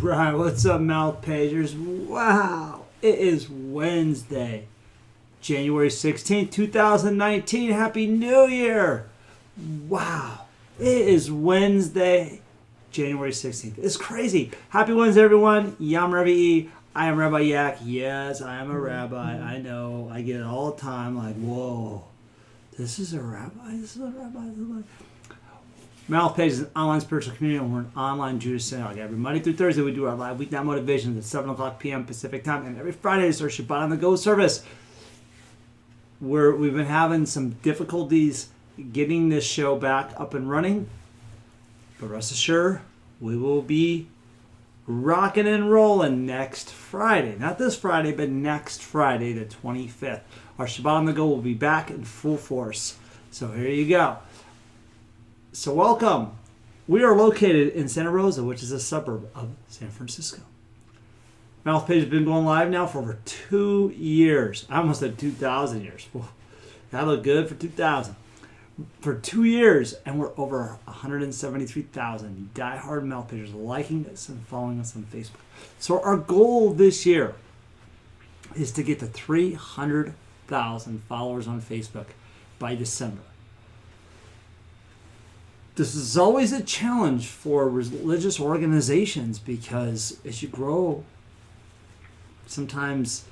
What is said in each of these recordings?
Right, what's up, mouth pagers? Wow, it is Wednesday, January 16th, 2019. Happy New Year! Wow, it is Wednesday, January 16th. It's crazy. Happy Wednesday, everyone. Yam Rabbi E. I am Rabbi Yak. Yes, I am a rabbi. I know. I get it all the time. Like, whoa, this is a rabbi. This is a rabbi. This is a... Mouth Page is an online spiritual community, and we're an online Jewish synagogue. Every Monday through Thursday, we do our live weeknight motivations at 7 o'clock p.m. Pacific time, and every Friday is our Shabbat on the Go service. We've been having some difficulties getting this show back up and running, but rest assured, we will be rocking and rolling next Friday. Not this Friday, but next Friday, the 25th. Our Shabbat on the Go will be back in full force. So here you go. So welcome. We are located in Santa Rosa, which is a suburb of San Francisco. Mouth Page has been going live now for over 2 years. I almost said 2,000 years. Whoa, that looked good for 2,000. For 2 years, and we're over 173,000 diehard Mouth Pagers liking us and following us on Facebook. So our goal this year is to get to 300,000 followers on Facebook by December. This is always a challenge for religious organizations because as you grow, sometimes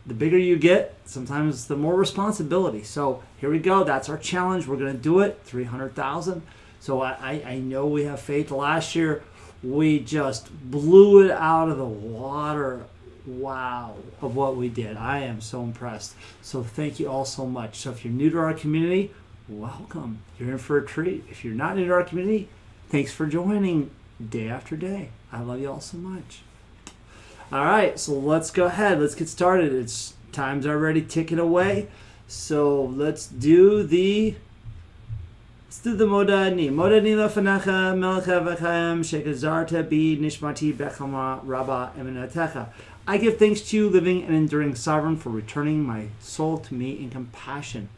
the bigger you get, sometimes the more responsibility. So here we go. That's our challenge. We're going to do it. 300,000. So I know we have faith. Last year, we just blew it out of the water. Wow, of what we did. I am so impressed. So thank you all so much. So if you're new to our community, welcome. You're in for a treat. If you're not into our community, thanks for joining day after day. I love you all so much. All right, so let's go ahead. Let's get started. It's time's already ticking away. So let's do the Modani. Modani lefanacha melcha v'chaim shekazarta bi nishmati bechama rabba eminatecha. I give thanks to you, living and enduring sovereign, for returning my soul to me in compassion.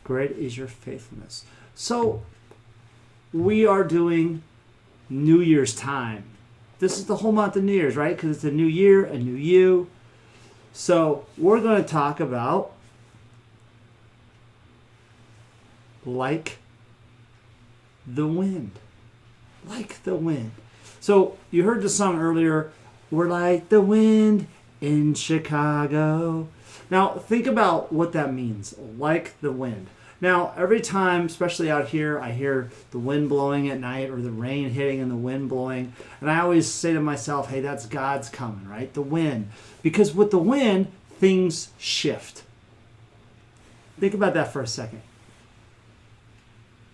Great is your faithfulness. So we are doing New Year's time. This is the whole month of New Year's, right? Because it's a new year, a new you. So we're going to talk about like the wind. Like the wind. So you heard the song earlier, we're like the wind in Chicago. Now think about what that means, like the wind. Now, every time, especially out here, I hear the wind blowing at night or the rain hitting and the wind blowing. And I always say to myself, hey, that's God's coming, right? The wind. Because with the wind, things shift. Think about that for a second.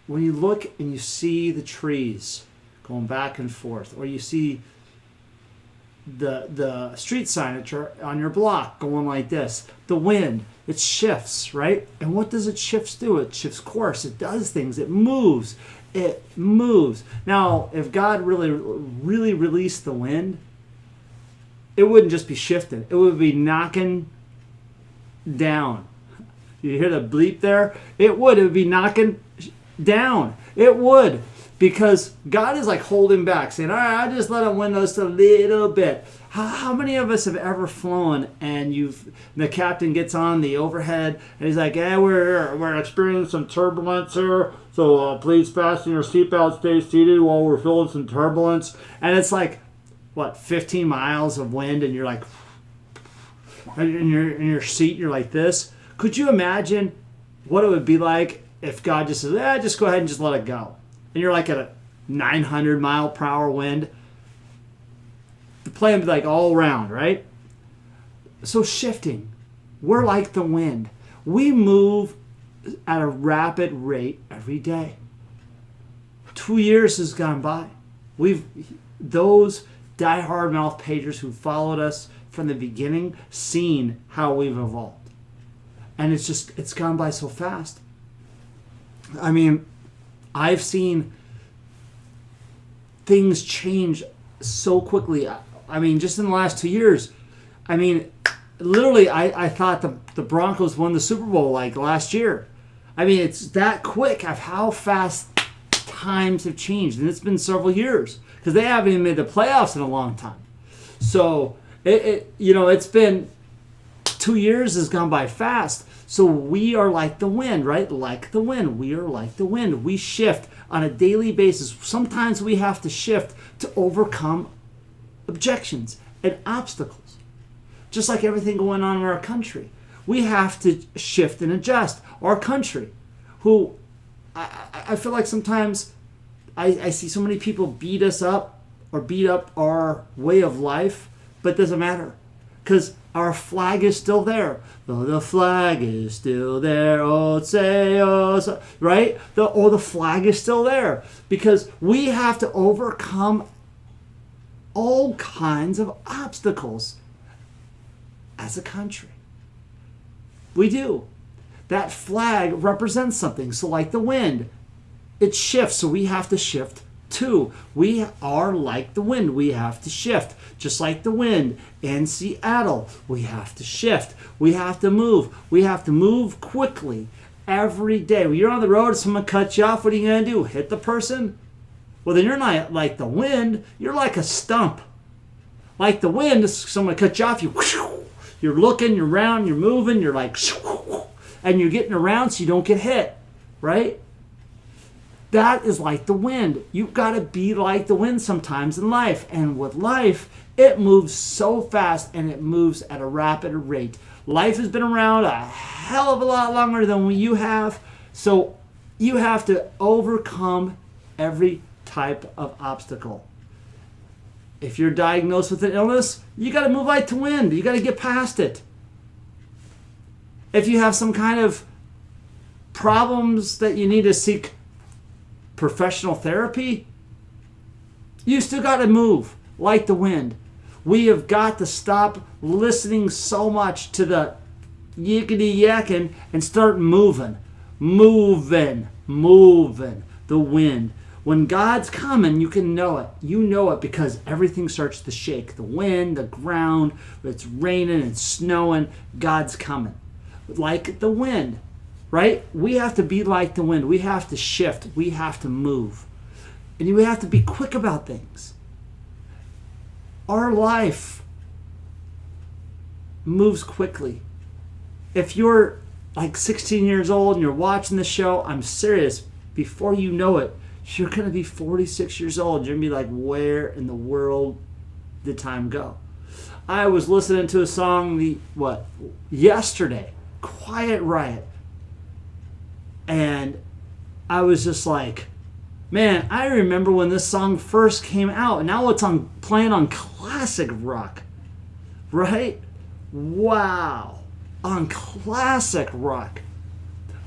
When you look and you see the trees going back and forth, or you see the street sign on your block going like this, the wind, it shifts, right? And what does it shifts do? It shifts course. It does things. It moves. It moves. Now, if God really released the wind, it wouldn't just be shifting. It would be knocking down. You hear the bleep there? It would be knocking down. It would. Because God is like holding back, saying, all right, I just let him win just a little bit. How many of us have ever flown and the captain gets on the overhead and he's like, hey, we're experiencing some turbulence here, so please fasten your seatbelt, stay seated while we're feeling some turbulence. And it's like, 15 miles of wind, and you're like, in your seat, you're like this. Could you imagine what it would be like if God just says, just go ahead and just let it go? And you're like at a 900 mile per hour wind. The plane would be like all around, right? So shifting. We're like the wind. We move at a rapid rate every day. 2 years has gone by. Those diehard Mouth Pagers who followed us from the beginning, seen how we've evolved. And it's gone by so fast. I mean, I've seen things change so quickly. I mean, just in the last 2 years, I mean, literally, I thought the Broncos won the Super Bowl like last year. I mean, it's that quick of how fast times have changed, and it's been several years because they haven't even made the playoffs in a long time. So it's been 2 years has gone by fast. So we are like the wind, right? Like the wind. We are like the wind. We shift on a daily basis. Sometimes we have to shift to overcome objections and obstacles. Just like everything going on in our country. We have to shift and adjust. Our country, who I feel like sometimes I see so many people beat us up or beat up our way of life, but it doesn't matter because our flag is still there. Though the flag is still there, oh say, oh, say, right? The flag is still there because we have to overcome all kinds of obstacles as a country. We do. That flag represents something. So like the wind, it shifts. So we have to shift too. We are like the wind. We have to shift. Just like the wind in Seattle, we have to shift. We have to move. We have to move quickly every day. When you're on the road and someone cuts you off, what are you going to do? Hit the person? Well, then you're not like the wind. You're like a stump. Like the wind, if someone cuts you off, you're looking, you're around, you're moving, you're like, and you're getting around so you don't get hit, right? That is like the wind. You've got to be like the wind sometimes in life. And with life, it moves so fast and it moves at a rapid rate. Life has been around a hell of a lot longer than you have. So you have to overcome every type of obstacle. If you're diagnosed with an illness, you got to move like the wind. You got to get past it. If you have some kind of problems that you need to seek professional therapy, you still got to move like the wind. We have got to stop listening so much to the yickety yakking and start moving. Moving. The wind. When God's coming, you can know it. You know it because everything starts to shake. The wind, the ground, it's raining, it's snowing. God's coming. Like the wind, right? We have to be like the wind. We have to shift. We have to move. And we have to be quick about things. Our life moves quickly. If you're like 16 years old and you're watching the show, I'm serious. Before you know it, you're going to be 46 years old. You're going to be like, where in the world did time go? I was listening to a song yesterday, Quiet Riot. And I was just like, man, I remember when this song first came out. And now it's playing on classic rock. Right? Wow. On classic rock.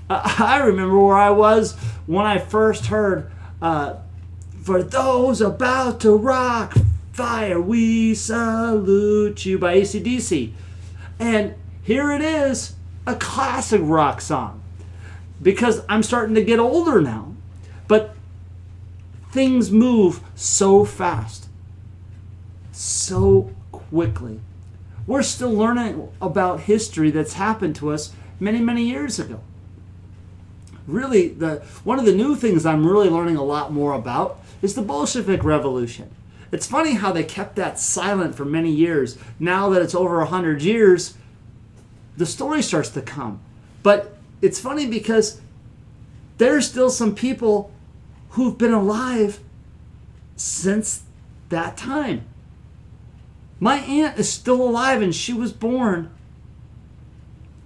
I remember where I was when I first heard For Those About to Rock, Fire, We Salute You by AC/DC. And here it is, a classic rock song. Because I'm starting to get older now. But things move so fast. So quickly. We're still learning about history that's happened to us many, many years ago. Really, one of the new things I'm really learning a lot more about is the Bolshevik Revolution. It's funny how they kept that silent for many years. Now that it's over 100 years, the story starts to come. But it's funny because there's still some people who've been alive since that time. My aunt is still alive and she was born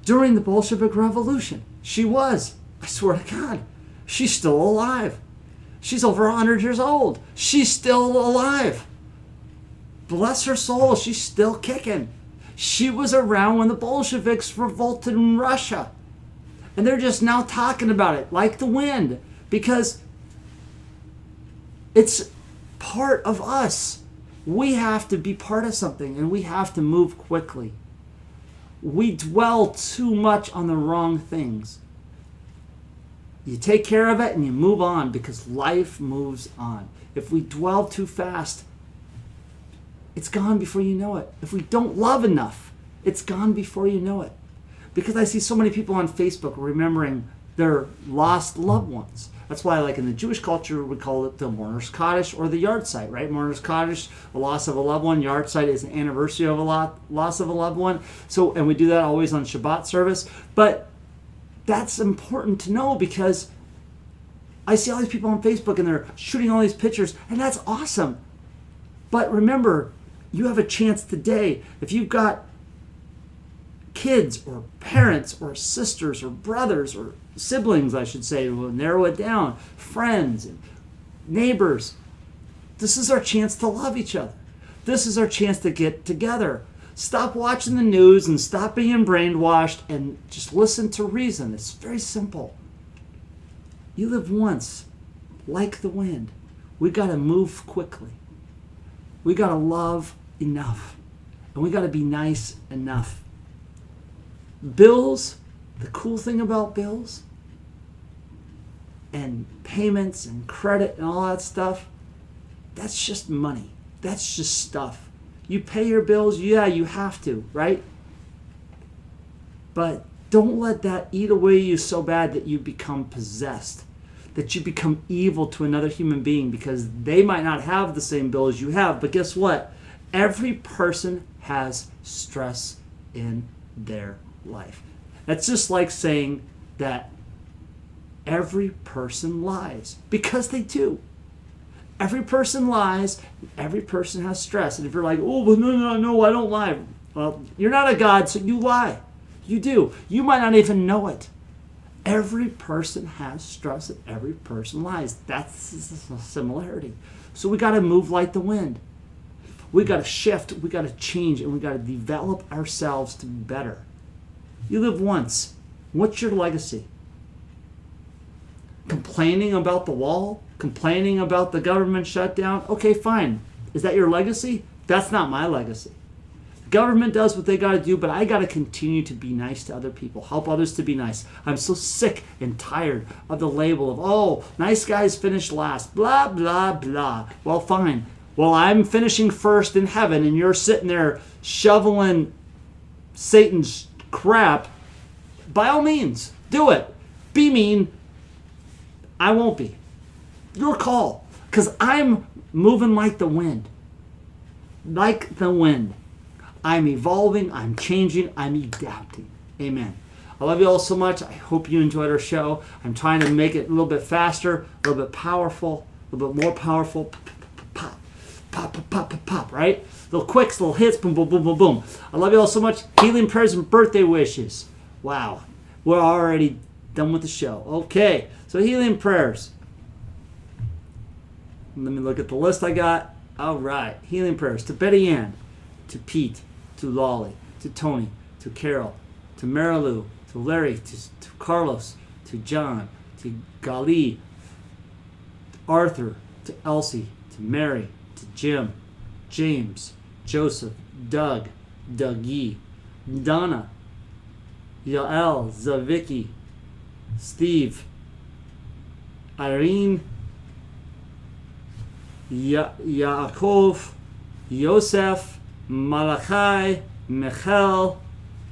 during the Bolshevik Revolution. She was. I swear to God, she's still alive. She's over 100 years old. She's still alive. Bless her soul, she's still kicking. She was around when the Bolsheviks revolted in Russia. And they're just now talking about it like the wind because it's part of us. We have to be part of something and we have to move quickly. We dwell too much on the wrong things. You take care of it and you move on because life moves on. If we dwell too fast, it's gone before you know it. If we don't love enough, it's gone before you know it. Because I see so many people on Facebook remembering their lost loved ones. That's why, like in the Jewish culture, we call it the mourner's Kaddish or the yard site, right? Mourner's Kaddish, a loss of a loved one. Yard site is an anniversary of a loss of a loved one. So, and we do that always on Shabbat service. But that's important to know, because I see all these people on Facebook and they're shooting all these pictures, and that's awesome. But remember, you have a chance today. If you've got kids or parents or sisters or brothers or siblings, I should say, we'll narrow it down, friends and neighbors, this is our chance to love each other. This is our chance to get together. Stop watching the news and stop being brainwashed and just listen to reason. It's very simple. You live once, like the wind. We got to move quickly. We got to love enough. And we got to be nice enough. Bills, the cool thing about bills and payments and credit and all that stuff, that's just money. That's just stuff. You pay your bills, yeah, you have to, right? But don't let that eat away you so bad that you become possessed, that you become evil to another human being, because they might not have the same bill as you have. But guess what? Every person has stress in their life. That's just like saying that every person lies, because they do. Every person lies. Every person has stress. And if you're like, oh, well, no, I don't lie. Well, you're not a God, so you lie. You do. You might not even know it. Every person has stress and every person lies. That's a similarity. So we got to move like the wind. We got to shift. We got to change. And we got to develop ourselves to be better. You live once. What's your legacy? Complaining about the wall? Complaining about the government shutdown? Okay, fine. Is that your legacy? That's not my legacy. The government does what they got to do, but I got to continue to be nice to other people, help others to be nice. I'm so sick and tired of the label of, oh, nice guys finish last, blah, blah, blah. Well, fine. Well, I'm finishing first in heaven, and you're sitting there shoveling Satan's crap. By all means, do it. Be mean. I won't be. Your call. Because I'm moving like the wind. Like the wind. I'm evolving. I'm changing. I'm adapting. Amen. I love you all so much. I hope you enjoyed our show. I'm trying to make it a little bit faster, a little bit powerful, a little bit more powerful. Pop, pop, pop, pop, pop, pop, right? Little quicks, little hits, boom, boom, boom, boom, boom. I love you all so much. Healing prayers and birthday wishes. Wow. We're already done with the show. Okay. So healing prayers. Let me look at the list I got. All right. Healing prayers to Betty Ann, to Pete, to Lolly, to Tony, to Carol, to Marilou, to Larry, to Carlos, to John, to Gali, Arthur, to Elsie, to Mary, to Jim, James, Joseph, Doug, Dougie, Donna, Yael, Zavicki, Steve, Irene, Yaakov, Yosef, Malachi, Michel,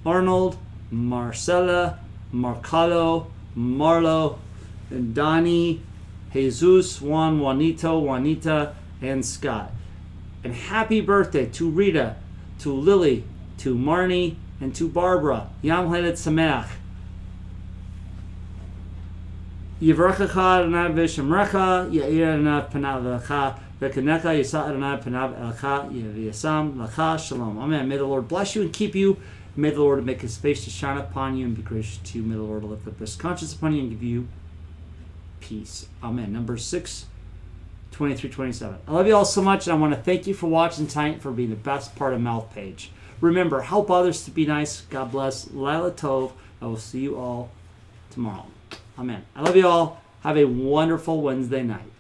Arnold, Marcella, Marcalo, Marlo, Donnie, Jesus, Juan, Juanita, and Scott. And happy birthday to Rita, to Lily, to Marnie, and to Barbara. Yom Haledet Sameach. Yivrachacha Adonai v'shemrecha, Ya'ir Adonai panav elecha, v'kanecha Yisa Adonai panav elecha, Yisam lecha shalom. Amen. May the Lord bless you and keep you. May the Lord make his face to shine upon you and be gracious to you. May the Lord lift up his conscience upon you and give you peace. Amen. Number 6, 23-27. I love you all so much, and I want to thank you for watching tonight, for being the best part of Mouth Page. Remember, help others to be nice. God bless. Lila Tov. I will see you all tomorrow. Amen. I love you all. Have a wonderful Wednesday night.